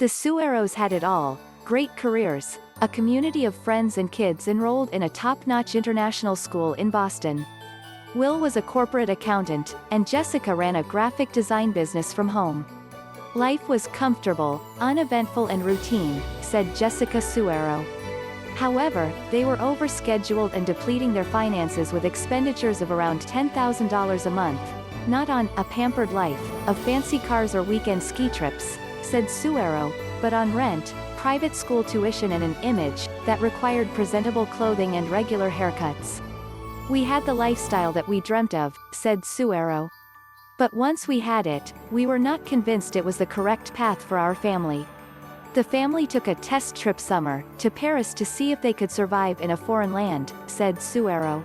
The Sueiros had it all: great careers, a community of friends and kids enrolled in a top-notch international school in Boston. Will was a corporate accountant, and Jessica ran a graphic design business from home. Life was comfortable, uneventful and routine, said Jessica Sueiro. However, they were overscheduled and depleting their finances with expenditures of around $10,000 a month, not on a pampered life, of fancy cars or weekend ski trips, said Sueiro, but on rent, private school tuition and an image that required presentable clothing and regular haircuts. We had the lifestyle that we dreamt of, said Sueiro. But once we had it, we were not convinced it was the correct path for our family. The family took a test trip summer to Paris to see if they could survive in a foreign land, said Sueiro.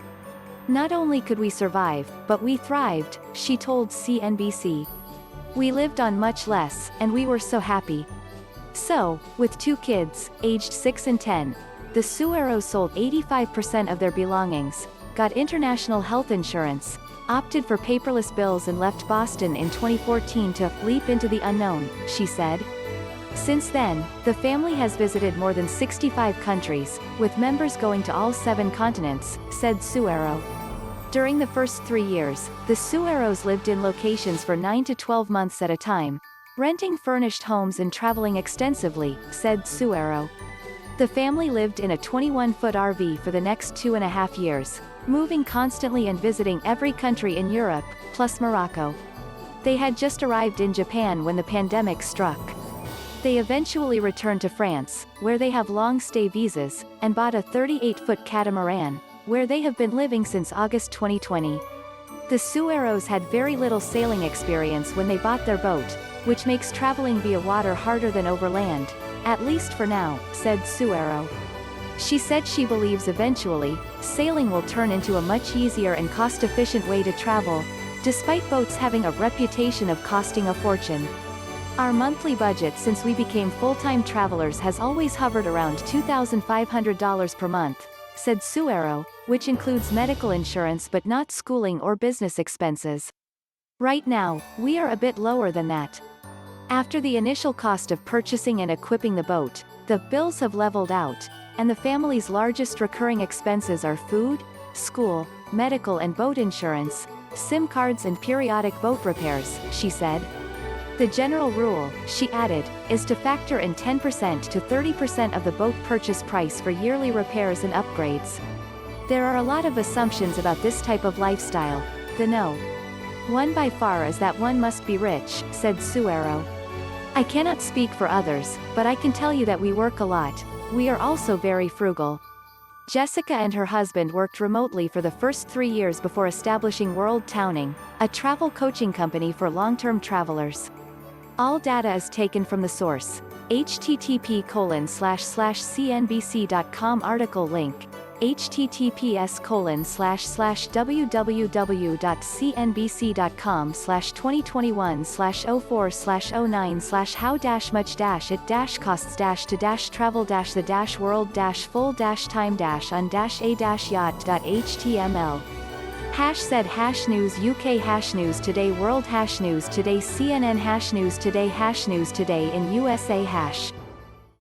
Not only could we survive, but we thrived, she told CNBC. We lived on much less, and we were so happy. So, with 2 kids, aged 6 and 10, the Sueiros sold 85% of their belongings, got international health insurance, opted for paperless bills and left Boston in 2014 to leap into the unknown, she said. Since then, the family has visited more than 65 countries, with members going to all 7 continents, said Sueiro. During the first 3 years, the Sueiros lived in locations for 9 to 12 months at a time, renting furnished homes and traveling extensively, said Sueiro. The family lived in a 21-foot RV for the next 2.5 years, moving constantly and visiting every country in Europe, plus Morocco. They had just arrived in Japan when the pandemic struck. They eventually returned to France, where they have long-stay visas, and bought a 38-foot catamaran, where they have been living since August 2020. The Sueiros had very little sailing experience when they bought their boat, which makes traveling via water harder than over land, at least for now, said Sueiro. She said she believes eventually, sailing will turn into a much easier and cost-efficient way to travel, despite boats having a reputation of costing a fortune. Our monthly budget since we became full-time travelers has always hovered around $2,500 per month, said Sueiro, which includes medical insurance but not schooling or business expenses. Right now, we are a bit lower than that. After the initial cost of purchasing and equipping the boat, the bills have leveled out, and the family's largest recurring expenses are food, school, medical and boat insurance, SIM cards and periodic boat repairs, she said. The general rule, she added, is to factor in 10% to 30% of the boat purchase price for yearly repairs and upgrades. There are a lot of assumptions about this type of lifestyle. The no one by far is that one must be rich, said Sueiro. I cannot speak for others, but I can tell you that we work a lot. We are also very frugal. Jessica and her husband worked remotely for the first 3 years before establishing World Towning, a travel coaching company for long-term travelers. All data is taken from the source. http://cnbc.com article link. https://www.cnbc.com/2021/04/09/how-much-it-costs-to-travel-the-dash-world-full-time-.html. Hash said Hash News UK Hash News Today World Hash News Today CNN Hash News Today Hash News Today in USA Hash